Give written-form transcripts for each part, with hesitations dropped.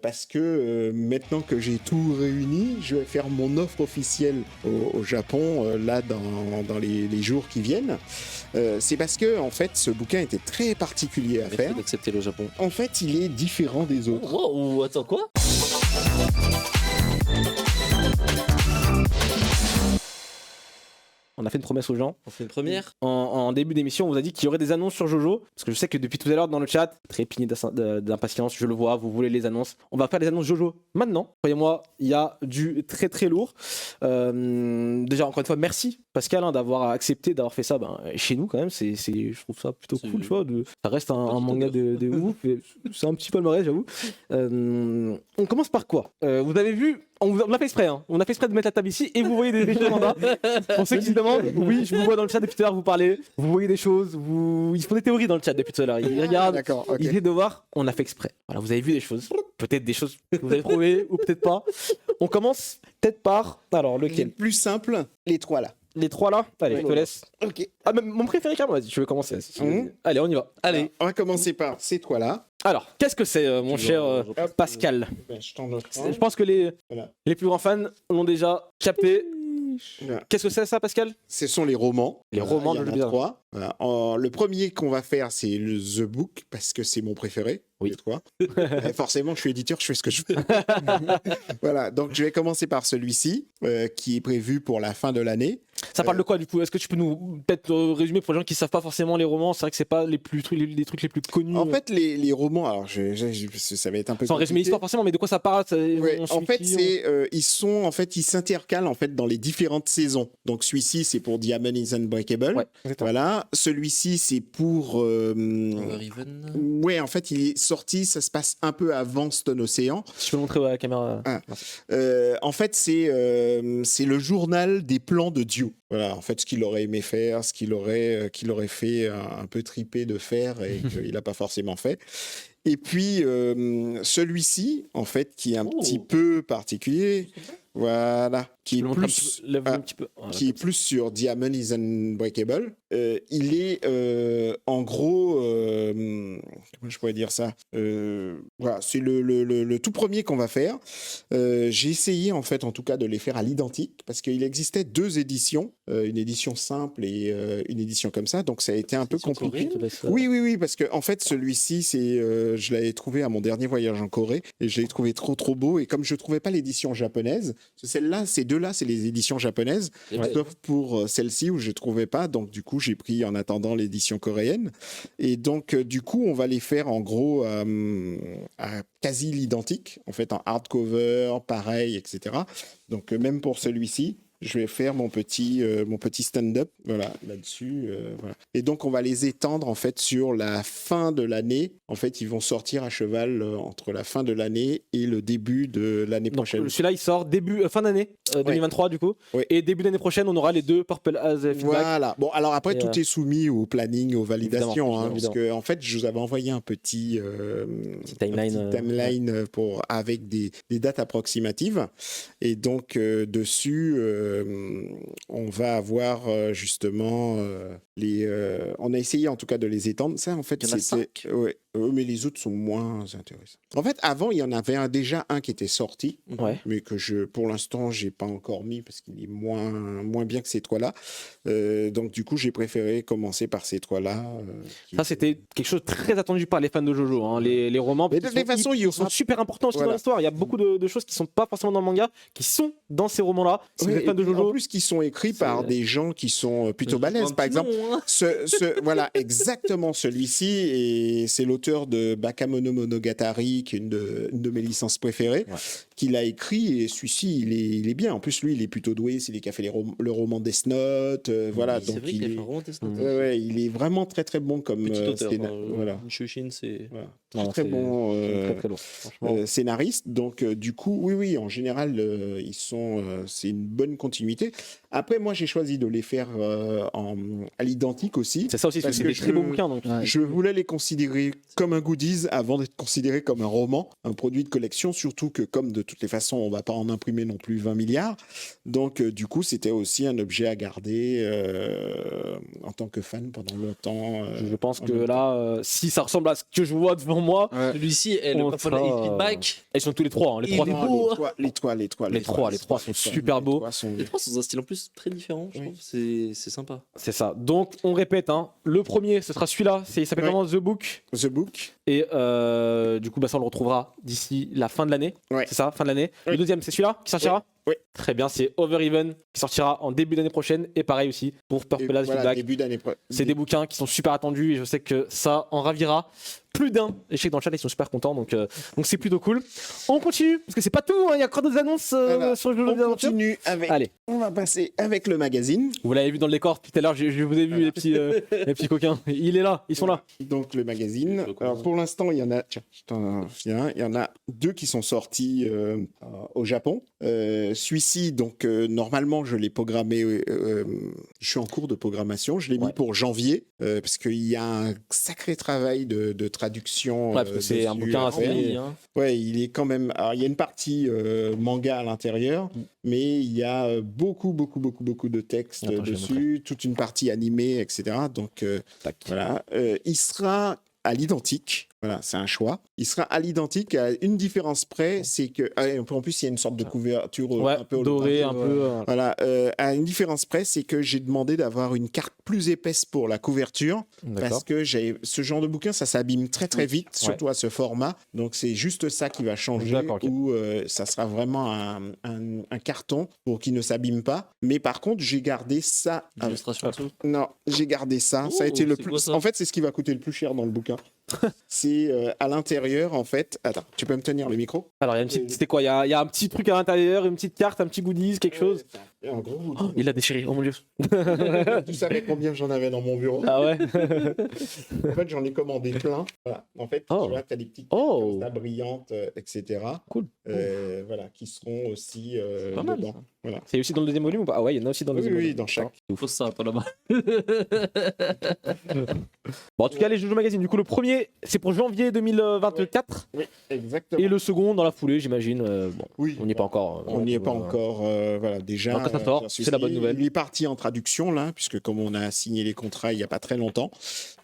parce que maintenant que j'ai tout réuni, je vais faire mon offre officielle au Japon là dans les jours qui viennent. C'est parce que en fait, ce bouquin était très particulier à faire. D'accepter le Japon. En fait, il est différent des autres. Oh, attends, quoi? On a fait une promesse aux gens. On fait une première. En début d'émission, on vous a dit qu'il y aurait des annonces sur Jojo. Parce que je sais que depuis tout à l'heure dans le chat, trépigné d'impatience, je le vois, vous voulez les annonces. On va faire les annonces Jojo maintenant. Croyez-moi, il y a du très très lourd. Déjà, encore une fois, merci Pascal d'avoir accepté d'avoir fait ça chez nous quand même. Je trouve ça plutôt cool. Tu vois, ça reste un manga de ouf. C'est un petit palmarès, j'avoue. On commence par quoi? Vous avez vu, on a fait exprès. Hein. On a fait exprès de mettre la table ici et vous voyez des choses en bas. Pour ceux qui se demandent, oui, je vous vois dans le chat depuis tout à l'heure, vous parlez, vous voyez des choses, ils font des théories dans le chat depuis tout à l'heure. Ils regardent, ils essaient de voir, on a fait exprès. Voilà, vous avez vu des choses, peut-être des choses que vous avez trouvées ou peut-être pas. On commence peut-être par, alors lequel? Le plus simple, les trois là. Les trois là? Allez, je te laisse. Ok. Ah, même mon préféré carrément, vas-y, je vais commencer. Allez, on y va. Allez, on va commencer par ces trois là. Alors, qu'est-ce que c'est, mon cher Pascal? Je t'en offre un. Je pense que les plus grands fans l'ont déjà capté. Qu'est-ce que c'est ça, Pascal? Ce sont les romans. Les romans il y de en a Jeux trois. Voilà. Le premier qu'on va faire, c'est le The Book, parce que c'est mon préféré. Oui. Les trois. Forcément, je suis éditeur, je fais ce que je veux. Voilà, donc je vais commencer par celui-ci, qui est prévu pour la fin de l'année. Ça parle de quoi du coup? Est-ce que tu peux nous peut-être résumer pour les gens qui ne savent pas forcément les romans? C'est vrai que c'est pas les trucs les plus connus. En fait, les romans, alors ça va être un peu sans résumer l'histoire forcément, mais de quoi ça parle? Ouais, en fait, ils s'intercalent en fait dans les différentes saisons. Donc celui-ci, c'est pour Diamond is Unbreakable. Ouais, voilà. Celui-ci, c'est pour. Riven. Ouais, en fait, il est sorti. Ça se passe un peu avant Stone Ocean. Je peux montrer à la caméra. En fait, c'est le journal des plans de Dieu. Voilà, en fait, ce qu'il aurait aimé faire, ce qu'il aurait fait un peu triper de faire et qu'il n'a pas forcément fait. Et puis, celui-ci, en fait, qui est un petit peu particulier, voilà, qui est plus sur Diamond is Unbreakable. Il est, en gros, comment je pourrais dire ça? Voilà, c'est le tout premier qu'on va faire. J'ai essayé, en fait, en tout cas, de les faire à l'identique, parce qu'il existait deux éditions, une édition simple et une édition comme ça, donc ça a été un peu compliqué. Oui, parce que en fait, celui-ci, je l'avais trouvé à mon dernier voyage en Corée, et je l'ai trouvé trop beau, et comme je trouvais pas l'édition japonaise, ces deux-là, c'est les éditions japonaises, sauf pour celle-ci où je trouvais pas, donc du coup, j'ai pris en attendant l'édition coréenne, et donc du coup, on va les faire en gros à quasi l'identique, en fait en hardcover, pareil, etc. Donc même pour celui-ci, je vais faire mon petit stand-up, voilà, là-dessus. Voilà. Et donc, on va les étendre, en fait, sur la fin de l'année. En fait, ils vont sortir à cheval entre la fin de l'année et le début de l'année prochaine. Donc, celui-là, il sort fin d'année 2023, du coup. Oui. Et début d'année prochaine, on aura les deux Purple Haze Feedback. Voilà. Bon, alors après, tout est soumis au planning, aux validations. Évidemment. Parce que, en fait, je vous avais envoyé un petit timeline avec des dates approximatives. Et donc, dessus... on va avoir justement on a essayé en tout cas de les étendre. Ça, en fait, mais les autres sont moins intéressants. En fait, avant, il y en avait déjà un qui était sorti, mais que pour l'instant, j'ai pas encore mis parce qu'il est moins bien que ces trois-là. Donc, du coup, j'ai préféré commencer par ces trois-là. Ça, c'était quelque chose de très attendu par les fans de Jojo. Hein. Les romans, mais de toute façon, ils sont super importants aussi dans l'histoire. Il y a beaucoup de choses qui sont pas forcément dans le manga, qui sont dans ces romans-là. Si vous êtes fan de Jojo, en plus, qui sont écrits par des gens qui sont plutôt balèzes. Par exemple, voilà, exactement celui-ci, et c'est l'auteur de Bakemono Monogatari, qui est une de mes licences préférées, qui l'a écrit, et celui-ci, il est bien. En plus, lui, il est plutôt doué, c'est lui qui a fait le roman Death Note, voilà. C'est donc vrai qu'il a fait un roman Death Note. Il est vraiment très très bon comme petit auteur. voilà. Shushin, c'est très bon très lourd, scénariste. Donc, du coup, oui, en général, c'est une bonne continuité. Après, moi, j'ai choisi de les faire à l'identique aussi. C'est ça aussi, parce que c'est des très beaux bouquins. Donc. Je voulais les considérer comme un goodies avant d'être considéré comme un roman, un produit de collection, surtout que comme de toutes les façons, on ne va pas en imprimer non plus 20 milliards. Donc, du coup, c'était aussi un objet à garder en tant que fan pendant longtemps. Je pense que là, si ça ressemble à ce que je vois devant selon moi. Celui-ci, On le Papa sera- Feedback. Ils sont tous les trois. Les trois, Il est Non, beau, les trois sont super beaux. Les trois sont dans un style en plus très différent, je Oui. trouve. C'est sympa. c'est ça. Donc, on répète, hein, le premier, ce sera celui-là. Il s'appelle Ouais. vraiment The Book. The Book. Et du coup, ça, on le retrouvera d'ici la fin de l'année. Ouais. C'est ça, fin de l'année. Oui. Le deuxième, c'est celui-là qui sortira. Oui. Très bien, c'est Over Even qui sortira en début d'année prochaine. Et pareil aussi pour Et Purple As voilà, Feedback. début d'année C'est des bouquins qui sont super attendus et je sais que ça en ravira plus d'un. Et je sais que dans le chat, ils sont super contents, donc c'est plutôt cool. On continue, parce que c'est pas tout, hein, il y a encore d'autres annonces Voilà. sur le jeu On d'aventure. continue avec. Allez, On va passer avec le magazine. vous l'avez vu dans le décor tout à l'heure, je vous ai vu les petits coquins. Il est là, ils sont là. Donc le magazine. Alors pour l'instant, il y en a. Tiens, il y en a 2 qui sont sortis au Japon. Celui-ci, donc normalement, je l'ai programmé. Je suis en cours de programmation. Je l'ai mis pour janvier parce qu'il y a un sacré travail de traduction. Ouais, parce que c'est un dessus bouquin à assez- faire. Oui, hein. Ouais, il est quand même. Alors, il y a une partie manga à l'intérieur, mais il y a beaucoup de textes Attends, je vais dessus, toute une partie animée, etc. Donc Tac. voilà, il sera à l'identique. Voilà, c'est un choix. Il sera à l'identique à une différence près, c'est que en plus il y a une sorte de couverture Ouais, un peu doré, un holographique. peu. Voilà, à une différence près, c'est que j'ai demandé d'avoir une carte plus épaisse pour la couverture. D'accord. Parce que ce genre de bouquin, ça s'abîme très très vite, surtout à ce format. Donc c'est juste ça qui va changer, D'accord, ok. où ça sera vraiment un carton pour qu'il ne s'abîme pas. Mais par contre, j'ai gardé ça. Illustration en dessous. Non, j'ai gardé ça. Ça a Oh, été le c'est plus. quoi ça En fait, c'est ce qui va coûter le plus cher dans le bouquin. C'est à l'intérieur, en fait. Attends, tu peux me tenir le micro? Alors, il y a une petite. C'était quoi il y a un petit truc à l'intérieur, une petite carte, un petit goodies, quelque chose. Et en gros, Oh, il l'a déchiré, oh mon dieu. tu savais combien j'en avais dans mon bureau? Ah ouais. En fait, j'en ai commandé plein. Voilà. En fait, Oh. tu vois, tu as des petites Oh. cartes comme ça, brillantes, etc. Cool. Voilà, qui seront aussi Pas mal, dedans. ça. Voilà. C'est aussi dans le deuxième volume ou pas? Ah ouais, il y en a aussi dans le Oui, deuxième oui, volume. dans chaque. Il faut ça, pas là-bas. Bon, en tout cas, les Jojo Magazine, du coup, le premier, c'est pour janvier 2024. Oui, exactement. Et le second, dans la foulée, j'imagine. Bon, Oui, on n'y est pas encore. on n'y est pas encore. Voilà, déjà. Donc, ça sort, celui-ci, c'est la bonne nouvelle. Il est parti en traduction, là, puisque comme on a signé les contrats il n'y a pas très longtemps.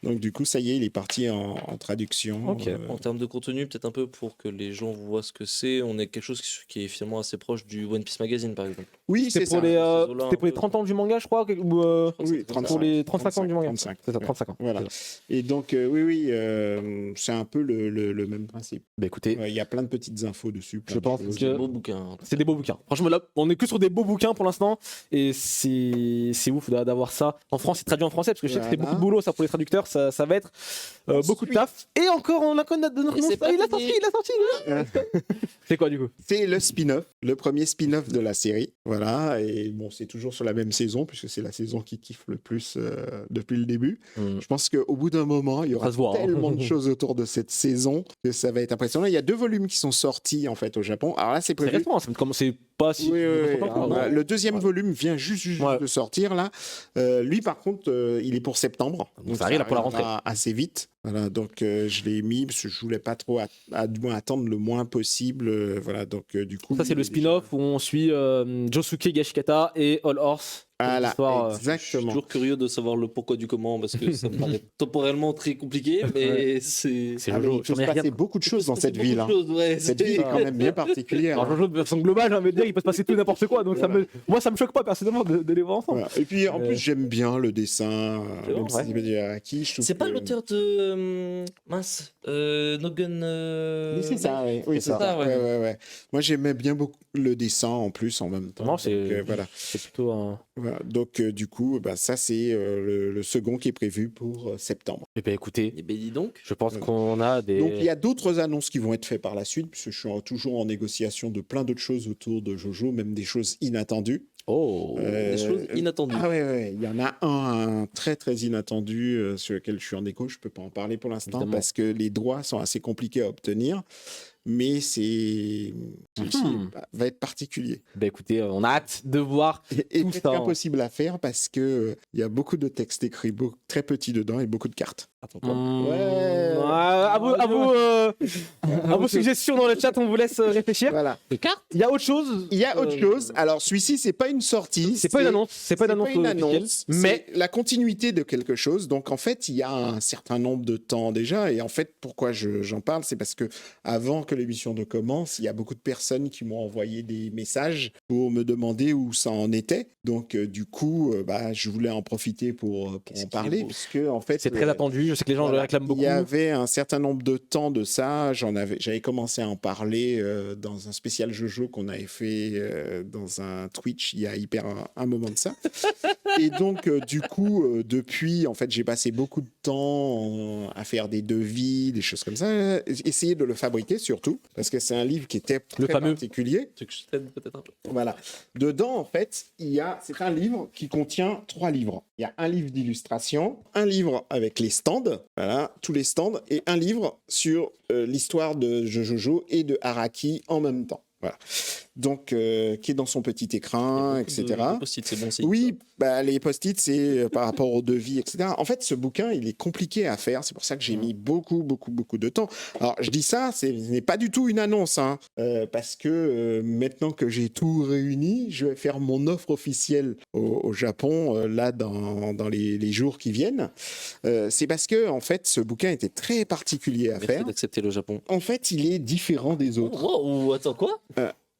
Donc, du coup, ça y est, il est parti en traduction. Ok. En termes de contenu, peut-être un peu pour que les gens voient ce que c'est, on est quelque chose qui est finalement assez proche du One Piece Magazine, par exemple. Oui, c'est C'était ça. pour, les, Zola, c'était pour les un peu. 30 ans du manga, je crois. Ou, Oui, pour les 35 ans du manga. 35. C'est ça, Ouais. 35 ans. Voilà. C'est ça. Et donc, oui, c'est un peu le même principe. Bah écoutez, Il y a plein de petites infos dessus. plein Je de pense choses. que- C'est un beau bouquin. c'est des beaux bouquins. Franchement, là, on est que sur des beaux bouquins pour l'instant. Et c'est ouf d'avoir ça. En France, c'est traduit en français, parce que je sais que c'était Voilà. beaucoup de boulot, ça, pour les traducteurs. Ça va être beaucoup de taf. Et encore, on a connu de notre Et c'est monstre. pas Ah, il a fini. sorti. C'est quoi, du coup? C'est le spin-off, le premier spin-off de la série. Voilà, et bon, c'est toujours sur la même saison, puisque c'est la saison qui kiffe le plus depuis le début. Je pense qu'au bout d'un moment, il y aura Ça se voit, hein. tellement de choses autour de cette saison que ça va être impressionnant. Il y a 2 volumes qui sont sortis, en fait, au Japon. Alors là, c'est C'est prévu. récent, c'est pas si. Oui, oui, oui. Non, Voilà, le deuxième volume vient juste Ouais. de sortir là. Lui, par contre, il est pour septembre. Donc ça arrive là pour la rentrée. arrivera assez vite. Voilà, donc je l'ai mis parce que je voulais pas trop du moins attendre le moins possible. Voilà, donc du coup. Ça, c'est le spin-off où on suit Josuke Gashikata et All Horse. Voilà, Je suis exactement. toujours curieux de savoir le pourquoi du comment, parce que ça me paraît temporellement très compliqué, mais c'est. C'est Ah, mais Jojo. il peut j'en se ai rien. passer beaucoup de choses dans cette ville. hein. Ouais, Cette ville est quand même bien particulière. Alors, hein. Jojo, de façon globale, j'ai envie de dire, il peut se passer tout et n'importe quoi. Donc, moi, ça me choque pas personnellement de les voir ensemble. Voilà. Et puis en plus, j'aime bien le dessin. C'est Même bon, si ouais. c'est pas du Araki, je trouve C'est pas que- l'auteur de. Mince. Nogun. Oui, c'est ça, oui. Oui, c'est c'est ça, ça. ouais. Ouais. Moi, j'aimais bien beaucoup le dessin en plus en même temps. Non, Donc, c'est voilà. c'est plutôt un. Voilà. Donc, du coup, bah, ça, c'est le second qui est prévu pour septembre. Eh bien, écoutez, Et ben dis donc. je pense qu'on a des. Donc, il y a d'autres annonces qui vont être faites par la suite, puisque je suis toujours en négociation de plein d'autres choses autour de Jojo, même des choses inattendues. Oh. Euh, Des choses inattendues. Ah ouais, il y en a un très très inattendu sur lequel je suis en écho. Je peux pas en parler pour l'instant Évidemment. parce que les droits sont assez compliqués à obtenir, mais celui-ci va être particulier Ben écoutez, on a hâte de voir. et Tout presque ça, hein. impossible à faire parce que il y a beaucoup de textes écrits, très petits dedans et beaucoup de cartes. Attends-toi. À vos suggestions dans le chat, on vous laisse réfléchir. Voilà. De cartes. Il y a autre chose. Il y a autre chose. Alors, celui-ci, c'est pas une sortie. C'est pas une annonce. C'est pas une annonce officielle, mais c'est la continuité de quelque chose. Donc, en fait, il y a un certain nombre de temps déjà. Et en fait, pourquoi j'en parle, c'est parce que avant que l'émission ne commence, il y a beaucoup de personnes qui m'ont envoyé des messages pour me demander où ça en était. Donc, du coup, je voulais en profiter pour en parler, parce que en fait, c'est très attendu. Je sais que les gens le réclament beaucoup. Il y avait un certain nombre de temps de ça. J'avais commencé à en parler dans un spécial Jojo qu'on avait fait dans un Twitch il y a un moment de ça. Et donc, du coup, depuis, en fait, j'ai passé beaucoup de temps à faire des devis, des choses comme ça, essayer de le fabriquer surtout, parce que c'est un livre qui était très particulier. Tu veux que je t'aide peut-être un peu. Voilà. Dedans, en fait, c'est un livre qui contient 3 livres. Il y a un livre d'illustration, un livre avec les stands, voilà, tous les stands, et un livre sur l'histoire de Jojo et de Araki en même temps. Voilà. Donc, qui est dans son petit écran, etc. Les post-it, c'est bon signe. Oui, les post-it, c'est par rapport au devis, etc. En fait, ce bouquin, il est compliqué à faire. C'est pour ça que j'ai mis beaucoup de temps. Alors, je dis ça, ce n'est pas du tout une annonce, hein, parce que maintenant que j'ai tout réuni, je vais faire mon offre officielle au Japon, là, dans les jours qui viennent. C'est parce que, en fait, ce bouquin était très particulier à Merci faire. d'accepter le Japon. En fait, il est différent des autres. Oh, attends, quoi?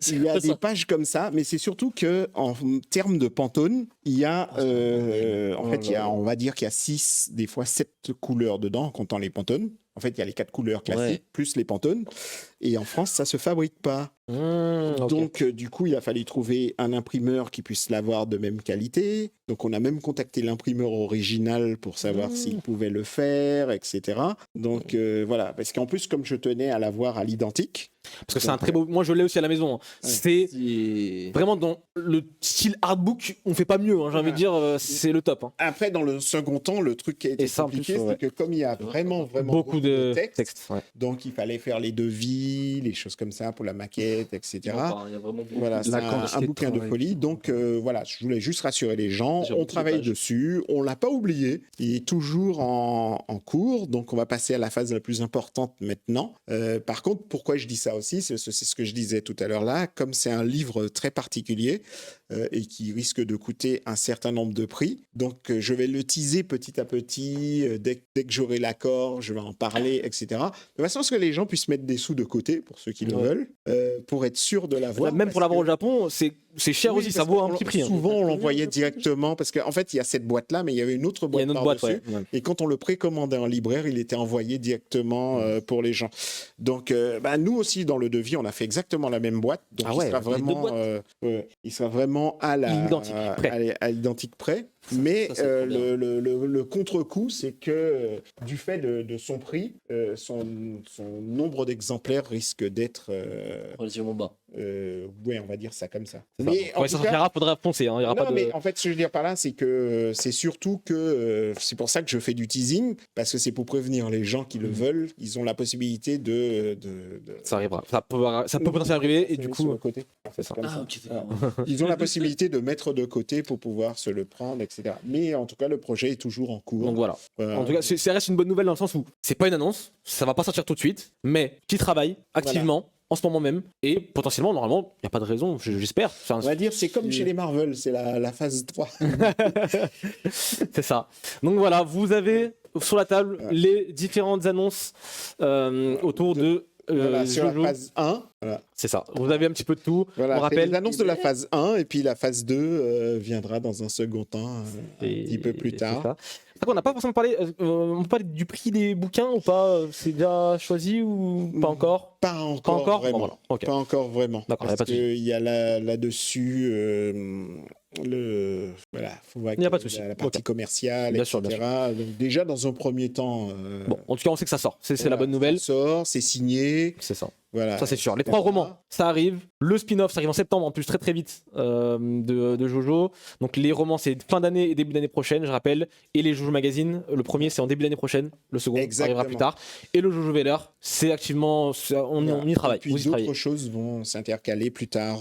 Il y a des pages comme ça, mais c'est surtout que en termes de Pantone, il y a, on va dire qu'il y a 6, des fois 7 couleurs dedans, en comptant les Pantones. En fait, il y a les 4 couleurs classiques, plus les Pantones. Et en France, ça se fabrique pas. Okay. Donc, du coup, il a fallu trouver un imprimeur qui puisse l'avoir de même qualité. Donc, on a même contacté l'imprimeur original pour savoir s'il pouvait le faire, etc. Donc, voilà. Parce qu'en plus, comme je tenais à l'avoir à l'identique. Parce que c'est un très beau. Moi, je l'ai aussi à la maison. C'est vraiment dans le style artbook, on fait pas mieux. J'ai envie de dire, c'est le top. Après, dans le second temps, le truc qui a été compliqué, c'est que comme il y a vraiment beaucoup de textes, donc il fallait faire les devis, les choses comme ça pour la maquette, etc. Il y a vraiment Voilà, c'est un bouquin de folie. Donc voilà, je voulais juste rassurer les gens. On travaille dessus, on l'a pas oublié. Il est toujours en cours, donc on va passer à la phase la plus importante maintenant. Par contre, pourquoi je dis ça aussi, c'est ce que je disais tout à l'heure là, comme c'est un livre très particulier et qui risque de coûter un certain nombre de prix, donc je vais le teaser petit à petit, dès que j'aurai l'accord, je vais en parler, etc. De façon à ce que les gens puissent mettre des sous de côté, pour ceux qui le veulent, pour être sûr de l'avoir. Même pour l'avoir au Japon, c'est cher aussi, ça vaut un petit prix. Souvent, on l'envoyait directement, parce qu'en fait, il y a cette boîte-là, mais il y avait une autre boîte par-dessus. Et quand on le précommandait en libraire, il était envoyé directement pour les gens. Donc, nous aussi, dans le devis, on a fait exactement la même boîte. Donc, il sera vraiment à l'identique près. Mais le contre-coup, c'est que du fait de son prix, son nombre d'exemplaires risque d'être relativement bas. Oui, on va dire ça comme ça. Mais en tout cas, faudra foncer. Il y aura pas de... mais en fait, ce que je veux dire par là, c'est que c'est surtout que c'est pour ça que je fais du teasing, parce que c'est pour prévenir les gens qui le veulent. Ils ont la possibilité de... Ça arrivera. Ça peut potentiellement arriver, et du coup... Côté. C'est ça. Ah, ils ont la possibilité de mettre de côté pour pouvoir se le prendre, etc. Mais en tout cas, le projet est toujours en cours. Donc voilà. En tout cas, ça reste une bonne nouvelle dans le sens où c'est pas une annonce, ça va pas sortir tout de suite, mais qui travaille activement. Voilà. En ce moment même, et potentiellement, normalement, il n'y a pas de raison, j'espère. On va dire, c'est comme chez les Marvel, c'est la phase 3. C'est ça. Donc voilà, vous avez sur la table les différentes annonces autour de sur la phase 1. Voilà. C'est ça, vous avez un petit peu de tout. Voilà, on rappelle l'annonce de la phase 1, et puis la phase 2 viendra dans un second temps, un petit peu plus tard. On n'a pas forcément parlé, on peut parler du prix des bouquins ou pas? C'est déjà choisi ou pas encore? Pas encore vraiment. Bon, voilà. Okay. Pas encore vraiment. D'accord, parce qu'il y a là-dessus faut voir la partie commerciale, bien etc. sûr. Donc déjà dans un premier temps. Bon, en tout cas, on sait que ça sort. C'est la bonne nouvelle. Ça sort, c'est signé. C'est ça. Voilà. Ça c'est sûr. Les etc. 3 romans, ça arrive. Le spin-off, ça arrive en septembre, en plus très très vite de Jojo. Donc les romans, c'est fin d'année et début d'année prochaine, je rappelle. Et les Jojo Magazine, le premier c'est en début d'année prochaine, le second arrivera plus tard. Et le Jojo Veller, c'est activement, on y travaille. Et puis d'autres choses vont s'intercaler plus tard.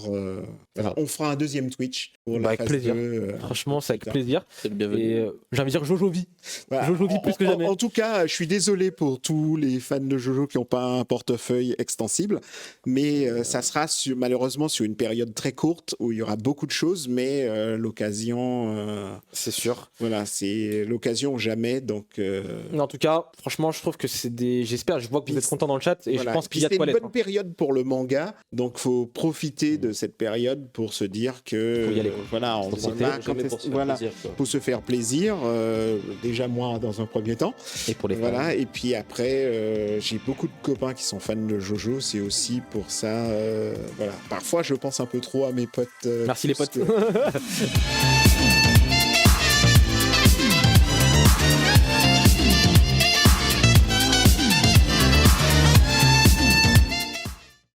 Voilà. On fera un deuxième Twitch pour la avec phase plaisir. 2. Franchement, c'est avec plaisir. C'est le bienvenu. Et j'ai envie de dire Jojo vit. Voilà. Jojo vit plus que jamais. En tout cas, je suis désolé pour tous les fans de Jojo qui n'ont pas un portefeuille extensible, mais ça sera malheureusement sur une période très courte où il y aura beaucoup de choses, mais l'occasion. C'est sûr. Voilà, c'est l'occasion jamais. Donc. Mais en tout cas, franchement, je trouve que c'est des. J'espère, je vois que vous êtes content dans le chat et voilà. je pense qu'il y a de C'est quoi une l'être. bonne période pour le manga, donc faut profiter de cette période pour se dire que. Faut y aller, voilà, on Faut va Jamais pour se faire voilà. plaisir, quoi. Faut se faire plaisir, déjà moi dans un premier temps. Et pour les fans. Voilà, et puis après, j'ai beaucoup de copains qui sont fans de Jojo, c'est aussi pour ça. Voilà. Parfois, je pense un peu trop à mes potes. Merci les plus potes. que-